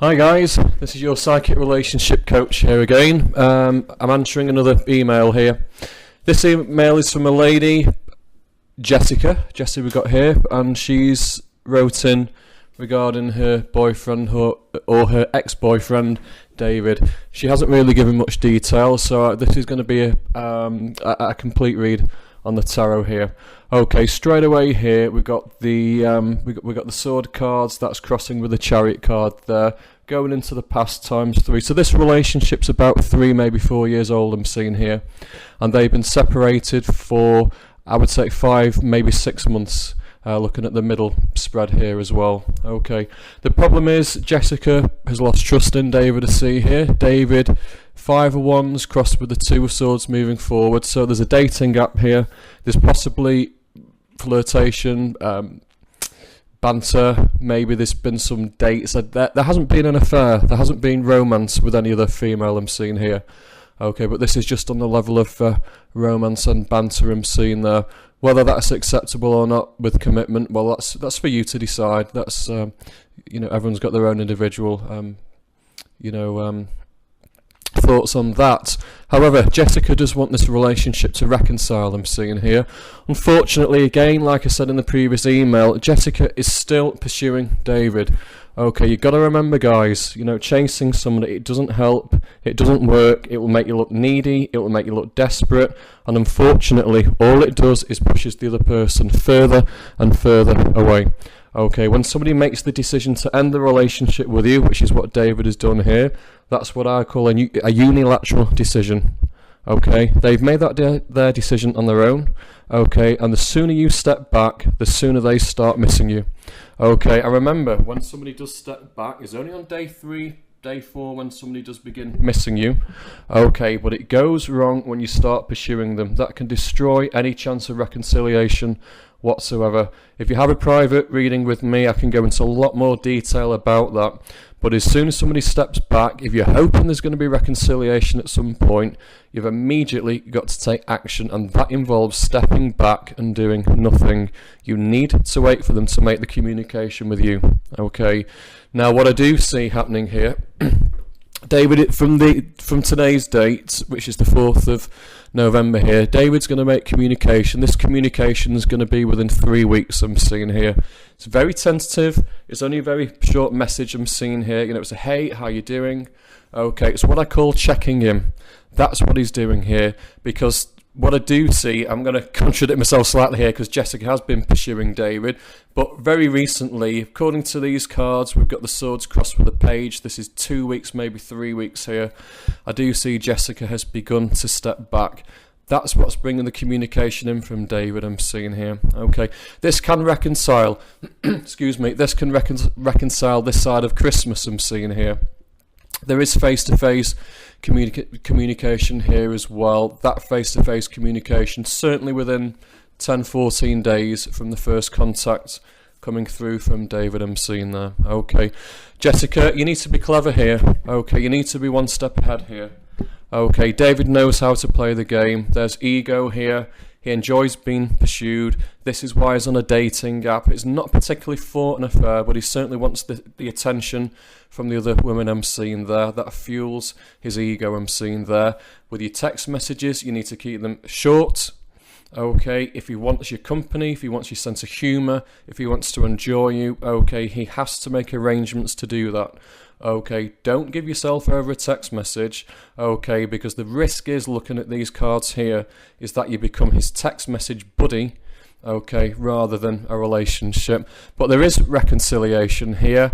Hi guys, this is your psychic relationship coach here again. I'm answering another email here. This email is from a lady, Jessica we got here, and she's wrote in regarding her boyfriend or her ex-boyfriend, David. She hasn't really given much detail, so this is going to be a complete read on the tarot here. Okay, straight away here we got the we got the sword cards. That's crossing with the chariot card there, going into the past times 3. So this relationship's about 3, maybe 4 years old. I'm seeing here, and they've been separated for, I would say, 5, maybe 6 months. Looking at the middle spread here as well. Okay, the problem is Jessica has lost trust in David. I see here David, 5 of Wands crossed with the 2 of Swords moving forward. So there's a dating gap here. There's possibly flirtation, banter. Maybe there's been some dates. There hasn't been an affair. There hasn't been romance with any other female I'm seeing here. Okay, but this is just on the level of romance and banter I'm seeing there. Whether that's acceptable or not with commitment, well, that's for you to decide. That's everyone's got their own individual thoughts on that. However, Jessica does want this relationship to reconcile, I'm seeing here. Unfortunately, again, like I said in the previous email, Jessica is still pursuing David. Okay, you've got to remember, guys, chasing somebody, it doesn't help, it doesn't work, it will make you look needy, it will make you look desperate, and unfortunately, all it does is pushes the other person further and further away. Okay, when somebody makes the decision to end the relationship with you, which is what David has done here, that's what I call a unilateral decision. Okay, they've made that their decision on their own. Okay, and the sooner you step back, the sooner they start missing you. Okay, I remember when somebody does step back, it's only on day 3, day 4 when somebody does begin missing you. Okay, but it goes wrong when you start pursuing them. That can destroy any chance of reconciliation whatsoever. If you have a private reading with me, I can go into a lot more detail about that. But as soon as somebody steps back, if you're hoping there's going to be reconciliation at some point, you've immediately got to take action, and that involves stepping back and doing nothing. You need to wait for them to make the communication with you. Okay. Now, what I do see happening here, David, from today's date, which is the 4th of November here, David's going to make communication. This communication is going to be within 3 weeks, I'm seeing here. It's very tentative. It's only a very short message I'm seeing here. It's a, hey, how you doing? Okay, it's what I call checking in. That's what he's doing here, because what I do see, I'm going to contradict myself slightly here because Jessica has been pursuing David, but very recently, according to these cards, we've got the swords crossed with a page. This is 2 weeks, maybe 3 weeks here. I do see Jessica has begun to step back. That's what's bringing the communication in from David, I'm seeing here. Okay, this can reconcile, excuse me, this can reconcile this side of Christmas, I'm seeing here. There is face-to-face communication here as well. That face-to-face communication, certainly within 10-14 days from the first contact coming through from David, I'm seeing there. Okay, Jessica, you need to be clever here. Okay, you need to be one step ahead here. Okay, David knows how to play the game. There's ego here. He enjoys being pursued. This is why he's on a dating app. It's not particularly for an affair, but he certainly wants the attention from the other women I'm seeing there. That fuels his ego, I'm seeing there. With your text messages, you need to keep them short. Okay, if he wants your company, if he wants your sense of humour, if he wants to enjoy you, okay, he has to make arrangements to do that. Okay, don't give yourself over a text message, okay, because the risk is, looking at these cards here, is that you become his text message buddy, okay, rather than a relationship. But there is reconciliation here.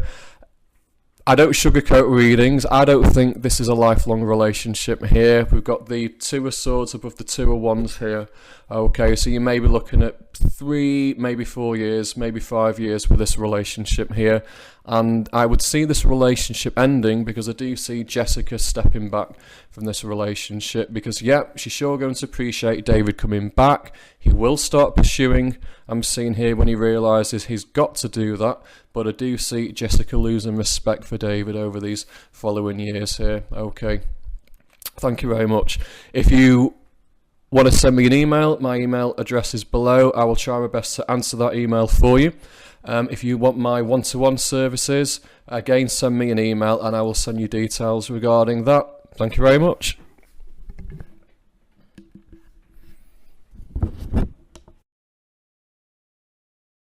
I don't sugarcoat readings. I don't think this is a lifelong relationship here. We've got the 2 of Swords above the 2 of Wands here. Okay, so you may be looking at 3, maybe 4 years, maybe 5 years with this relationship here. And I would see this relationship ending because I do see Jessica stepping back from this relationship because, yeah, she's sure going to appreciate David coming back. He will start pursuing, I'm seeing here, when he realises he's got to do that. But I do see Jessica losing respect for David over these following years here. Okay, thank you very much. If you want to send me an email, my email address is below. I will try my best to answer that email for you. If you want my one-to-one services, again, send me an email and I will send you details regarding that. Thank you very much.